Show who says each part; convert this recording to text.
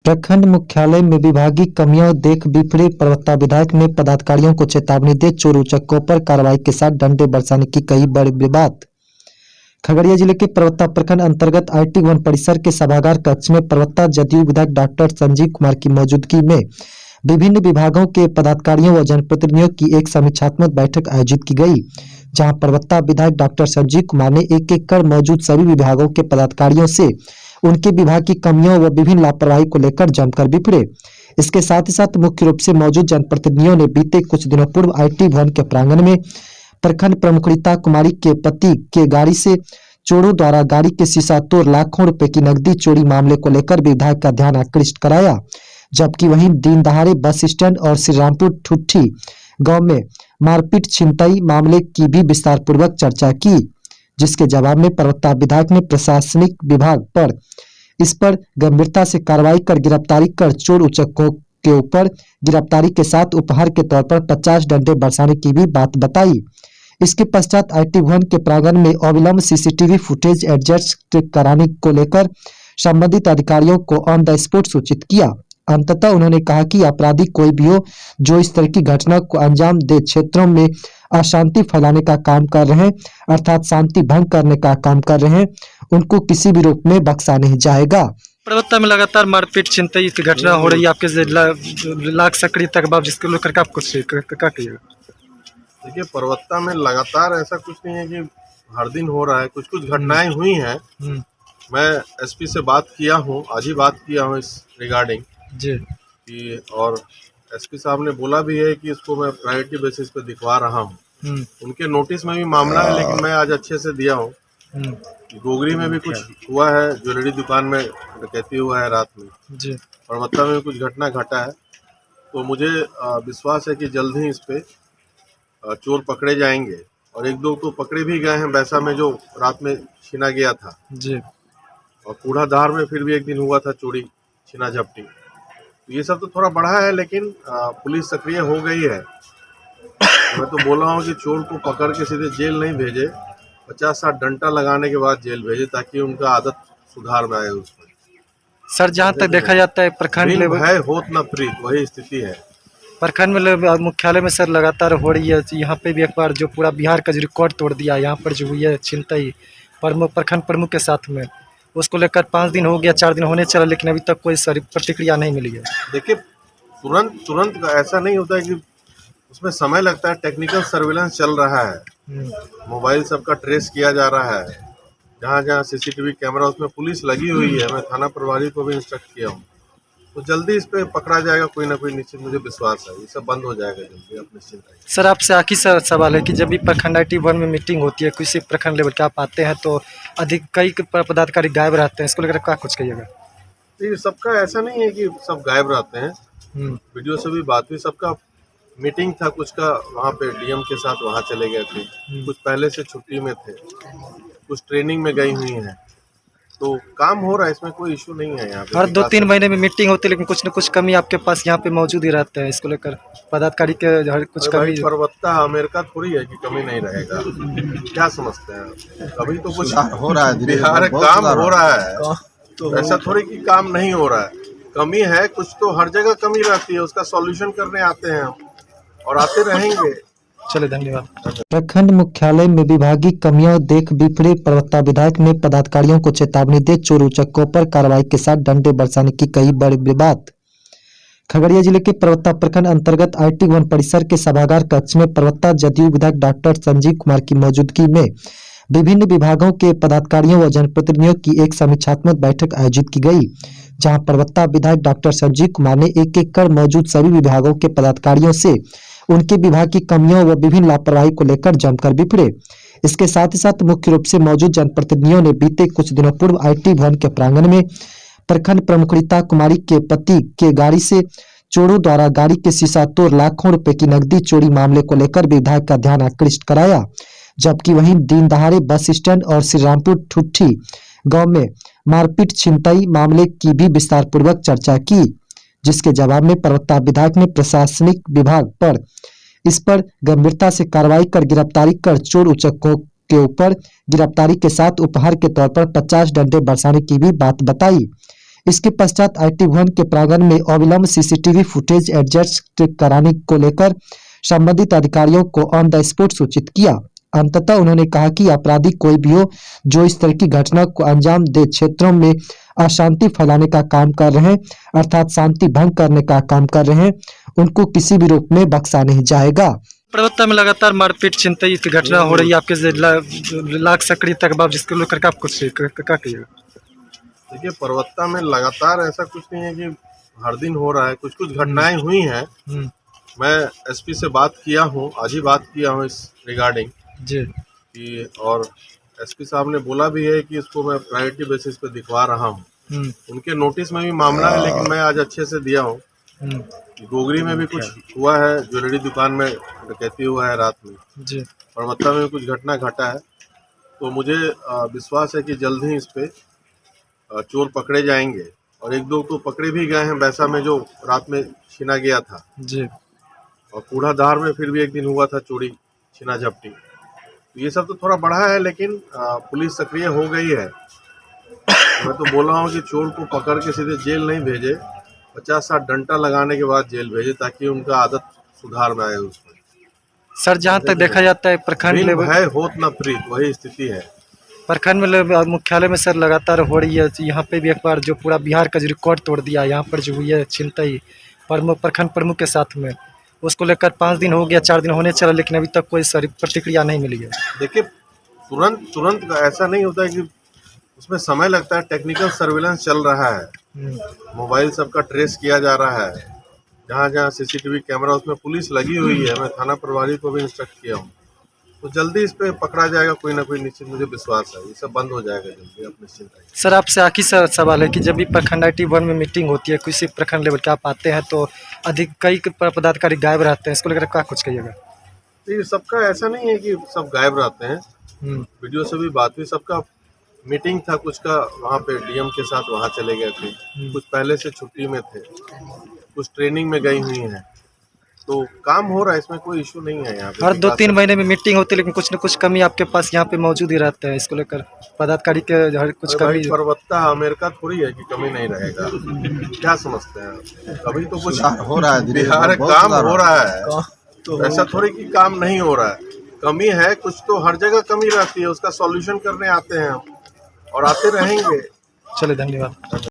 Speaker 1: प्रखंड मुख्यालय में विभागीय कमियां देख बिफरे प्रवक्ता विधायक ने पदाधिकारियों को चेतावनी दे चोर उचक्कों पर कार्रवाई के साथ डंडे बरसाने की कही बड़ी बात। खगड़िया जिले के प्रवक्ता प्रखंड अंतर्गत आईटी वन परिसर के सभागार कक्ष में प्रवक्ता जदयू विधायक डॉक्टर संजीव कुमार की मौजूदगी में विभिन्न विभागों के पदाधिकारियों व जनप्रतिनिधियों की एक समीक्षात्मक बैठक आयोजित की गई, जहां प्रवक्ता विधायक डॉक्टर संजीव कुमार ने एक कर मौजूद सभी विभागों के पदाधिकारियों से उनके विभाग की कमियों व विभिन्न लापरवाही को लेकर जमकर बिफरे। इसके साथ ही साथ मुख्य रूप से मौजूद जनप्रतिनिधियों ने बीते कुछ दिनों पूर्व आईटी भवन के प्रांगण में प्रखंड प्रमुख रीता कुमारी के पति के गाड़ी से चोरों द्वारा गाड़ी के शीशा तोड़ लाखों रुपए की नकदी चोरी मामले को लेकर विधायक का ध्यान आकृष्ट कराया, जबकि वहीं दिन दहाड़े बस स्टैंड और श्रीरामपुर ठुट्ठी गांव में मारपीट छिनतई मामले की भी विस्तार पूर्वक चर्चा की, जिसके जवाब में प्रवक्ता विधायक ने प्रशासनिक विभाग पर इस पर गंभीरता से कार्रवाई कर गिरफ्तारी कर चोर उचक्कों के ऊपर गिरफ्तारी के साथ उपहार के तौर पर 50 डंडे बरसाने की भी बात बताई। इसके पश्चात आईटी भवन के प्रांगण में अविलंब सीसीटीवी फुटेज एडजस्ट कराने को लेकर संबंधित अधिकारियों को ऑन द स्पॉट सूचित किया। अंततः उन्होंने कहा कि अपराधी कोई भी हो जो इस तरह की घटना को अंजाम दे क्षेत्रों में अशांति फैलाने का काम कर रहे हैं, अर्थात शांति भंग करने का काम कर रहे हैं, उनको किसी भी रूप में बख्शा नहीं जाएगा।
Speaker 2: प्रवक्ता में लगातार मारपीट छिनतई की घटना हो रही है, आपके लाख सक्रिय तक बाब जिसको लेकर आप कुछ क्या कहिएगा?
Speaker 3: देखिए, प्रवक्ता में लगातार ऐसा कुछ नहीं है कि हर दिन हो रहा है, कुछ कुछ घटनाएं हुई हैं। मैं एसपी से बात किया हूँ, आज ही बात किया हूँ इस रिगार्डिंग
Speaker 2: जी
Speaker 3: कि, और एसपी साहब ने बोला भी है कि इसको मैं प्रायोरिटी बेसिस पे दिखवा रहा हूँ। उनके नोटिस में भी मामला है, लेकिन मैं आज अच्छे से दिया हूँ। गोगरी में भी कुछ हुआ है, ज्वेलरी दुकान में डकैती हुआ है रात में
Speaker 2: जी।
Speaker 3: परवत्ता में कुछ घटना घटा है, तो मुझे विश्वास है कि जल्द ही इस पे चोर पकड़े जाएंगे, और एक दो तो पकड़े भी गए हैं बैसा में जो रात में छीना गया था
Speaker 2: जी।
Speaker 3: और कूढ़ाधार में फिर भी एक दिन हुआ था चोरी छीना झपटी। ये सब तो थोड़ा बढ़ा है, लेकिन पुलिस सक्रिय हो गई है। मैं तो बोल रहा हूँ कि चोर को पकड़ के सीधे जेल नहीं भेजे, 50-60 डंडा लगाने के बाद जेल भेजे, ताकि उनका आदत सुधार में आए उस पर।
Speaker 2: सर, जहाँ तक देखा जाता है प्रखंड लेवल
Speaker 3: है होत न प्रीत, वही स्थिति है।
Speaker 2: प्रखंड में मुख्यालय में सर लगातार हो रही है। यहाँ पे भी एक बार जो पूरा बिहार का जो रिकॉर्ड तोड़ दिया, यहाँ पर जो हुई है छिनतई प्रखंड प्रमुख के साथ में, उसको लेकर 5 दिन हो गया, 4 दिन होने चला, लेकिन अभी तक कोई सारी प्रतिक्रिया नहीं मिली है।
Speaker 3: देखिए, तुरंत ऐसा नहीं होता है कि उसमें समय लगता है। टेक्निकल सर्विलेंस चल रहा है, मोबाइल सबका ट्रेस किया जा रहा है, जहाँ जहाँ सीसीटीवी कैमरा उसमें पुलिस लगी हुई है। मैं थाना प्रभारी को भी इंस्ट्रक्ट किया हूँ, तो जल्दी इस पे पकड़ा जाएगा कोई ना कोई, निश्चित मुझे विश्वास है। ये सब बंद हो जाएगा जल्दी, आप निश्चिंत रहिए।
Speaker 2: सर, आपसे आखिरी सवाल है कि जब भी प्रखंड आईटी भवन में मीटिंग होती है, किसी प्रखंड लेवल के आप आते हैं तो कई पदाधिकारी गायब रहते हैं, इसको लेकर क्या कुछ कहिएगा?
Speaker 3: ये सबका ऐसा नहीं है कि सब गायब रहते हैं। वीडियो से भी बात हुई, सबका मीटिंग था, कुछ का वहाँ पे डीएम के साथ वहाँ चले गए थे, कुछ पहले से छुट्टी में थे, कुछ ट्रेनिंग में गई हुई हैं, तो काम हो रहा है, इसमें कोई इशू नहीं है। यहाँ पे
Speaker 2: हर 2-3 महीने में मीटिंग होती है, लेकिन कुछ न कुछ कमी आपके पास यहाँ पे मौजूद ही रहते हैं, इसको लेकर पदाधिकारी के हर कुछ कमी।
Speaker 3: पर्वत्ता अमेरिका थोड़ी है कि कमी नहीं रहेगा, क्या समझते हैं आप? कभी तो कुछ
Speaker 4: हो रहा है,
Speaker 3: बिहार काम हो रहा है, तो ऐसा थोड़ी कि काम नहीं हो रहा है। कमी है, कुछ तो हर जगह कमी रहती है, उसका सॉल्यूशन करने आते हैं हम और आते रहेंगे।
Speaker 2: चलिए, धन्यवाद।
Speaker 1: प्रखंड मुख्यालय में विभागीय कमियां देख बिफरे प्रवक्ता विधायक ने पदाधिकारियों को चेतावनी दे चोर उचक्कों पर कार्रवाई के साथ डंडे बरसाने की कही बड़ी बात। खगड़िया जिले के प्रवक्ता प्रखंड अंतर्गत आईटी वन परिसर के सभागार कक्ष में प्रवक्ता जदयू विधायक डॉक्टर संजीव कुमार की मौजूदगी में विभिन्न विभागों के पदाधिकारियों व जनप्रतिनिधियों की एक समीक्षात्मक बैठक आयोजित की गई, जहां प्रवक्ता विधायक डॉक्टर संजीव कुमार ने एक कर मौजूद सभी विभागों के पदाधिकारियों से उनके विभाग की कमियों व विभिन्न लापरवाही को लेकर जमकर बिफरे। इसके साथ ही साथ मुख्य रूप से मौजूद जनप्रतिनिधियों ने बीते कुछ दिनों पूर्व आईटी भवन के प्रांगण में प्रखंड प्रमुख रीता कुमारी के पति के गाड़ी से चोरों द्वारा गाड़ी के शीशा तोड़ लाखों रुपए की नकदी चोरी मामले को लेकर विधायक का ध्यान आकृष्ट कराया, जबकि वहीं दिन दहाड़े बस स्टैंड और श्रीरामपुर ठुट्ठी गांव में मारपीट छिनतई मामले की भी विस्तार पूर्वक चर्चा की, जिसके जवाब में प्रवक्ता विधायक ने प्रशासनिक विभाग पर इस पर गंभीरता से कार्रवाई कर गिरफ्तारी कर चोर उचक्कों के ऊपर गिरफ्तारी के साथ उपहार के तौर पर 50 डंडे बरसाने की भी बात बताई। इसके पश्चात आईटी भवन के प्रांगण में अविलंब सीसीटीवी फुटेज एडजस्ट कराने को लेकर संबंधित अधिकारियों को ऑन द स्पॉट सूचित किया। अंततः उन्होंने कहा कि अपराधी कोई भी हो जो इस तरह की घटना को अंजाम दे क्षेत्रों में अशांति फैलाने का काम कर रहे हैं, अर्थात शांति भंग करने का काम कर रहे हैं, उनको किसी भी रूप में बख्शा नहीं जाएगा।
Speaker 2: प्रवक्ता में लगातार मारपीट छिनतई की घटना हो रही है आपके लाख सक्रिय तक बाब, जिसको लेकर आप कुछ क्या कहिएगा?
Speaker 3: देखिए, परवत्ता में लगातार ऐसा कुछ नहीं है कि हर दिन हो रहा है, कुछ कुछ घटनाएं हुई हैं। मैं एसपी से बात किया हूँ, आज ही बात किया हूँ इस रिगार्डिंग
Speaker 2: जी
Speaker 3: कि, और एसपी साहब ने बोला भी है कि इसको मैं प्रायोरिटी बेसिस पे दिखवा रहा हूँ। उनके नोटिस में भी मामला है, लेकिन मैं आज अच्छे से दिया हूँ। गोगरी में भी कुछ हुआ है, ज्वेलरी दुकान में डकैती हुआ है रात में
Speaker 2: जी,
Speaker 3: परवत्ता में भी कुछ घटना घटा है। तो मुझे विश्वास है कि जल्द ही इस पे चोर पकड़े जाएंगे, और एक दो तो पकड़े भी गए हैं वैसा में जो रात में छीना गया था
Speaker 2: जी।
Speaker 3: और कूढ़ाधार में फिर भी एक दिन हुआ था चोरी छीना झपटी। तो ये सब तो थोड़ा बढ़ा है, लेकिन पुलिस सक्रिय हो गई है। मैं तो बोल रहा हूँ कि चोर को पकड़ के सीधे जेल नहीं भेजे, 50-60 डंडा लगाने के बाद जेल भेजे, ताकि उनका आदत सुधार में आए उसमें।
Speaker 2: सर, जहाँ तक देखा जाता है प्रखंड लेवल
Speaker 3: है होत न प्रीत, वही स्थिति है।
Speaker 2: प्रखंड में मुख्यालय में सर लगातार हो रही है। यहाँ पे भी एक बार जो पूरा बिहार का जो रिकॉर्ड तोड़ दिया, यहाँ पर जो हुई है छिनतई प्रखंड प्रमुख के साथ में, उसको लेकर 5 दिन हो गया, 4 दिन होने चला, लेकिन अभी तक कोई सारी प्रतिक्रिया नहीं मिली है।
Speaker 3: देखिए, तुरंत ऐसा नहीं होता है कि उसमें समय लगता है। टेक्निकल सर्विलेंस चल रहा है, मोबाइल सबका ट्रेस किया जा रहा है, जहाँ जहाँ सीसीटीवी कैमरा उसमें पुलिस लगी हुई है। मैं थाना प्रभारी को भी इंस्ट्रक्ट किया हूँ, तो जल्दी इस पे पकड़ा जाएगा कोई ना कोई, निश्चित मुझे विश्वास है। ये सब बंद हो जाएगा जल्दी, आप निश्चिंत रहिए।
Speaker 2: सर, आपसे आखिरी सवाल है कि जब भी प्रखंड आईटी भवन में मीटिंग होती है, किसी प्रखंड लेवल के आप आते हैं तो कई पदाधिकारी गायब रहते हैं, इसको लेकर क्या कुछ कहिएगा?
Speaker 3: तो सबका ऐसा नहीं है कि सब गायब रहते हैं। वीडियो से भी बात हुई, सबका मीटिंग था, कुछ का वहाँ पे डीएम के साथ वहाँ चले गए थे, कुछ पहले से छुट्टी में थे, कुछ ट्रेनिंग में गई हुई हैं। तो काम हो रहा है, इसमें कोई इशू नहीं है। यहाँ पे
Speaker 2: हर 2-3 महीने में मीटिंग होती है, लेकिन कुछ न कुछ कमी आपके पास यहाँ पे मौजूद ही रहता है, इसको लेकर पदाधिकारी के हर कुछ कमी।
Speaker 3: पर्वत्ता अमेरिका थोड़ी है कि कमी नहीं रहेगा। क्या समझते हैं आप? कभी तो कुछ
Speaker 4: हो रहा है,
Speaker 3: बिहार काम हो रहा है, तो ऐसा थोड़ी कि काम नहीं हो रहा है। कमी है, कुछ तो हर जगह कमी रहती है, उसका सॉल्यूशन करने आते हैं हम और आते रहेंगे।
Speaker 2: चलिए, धन्यवाद।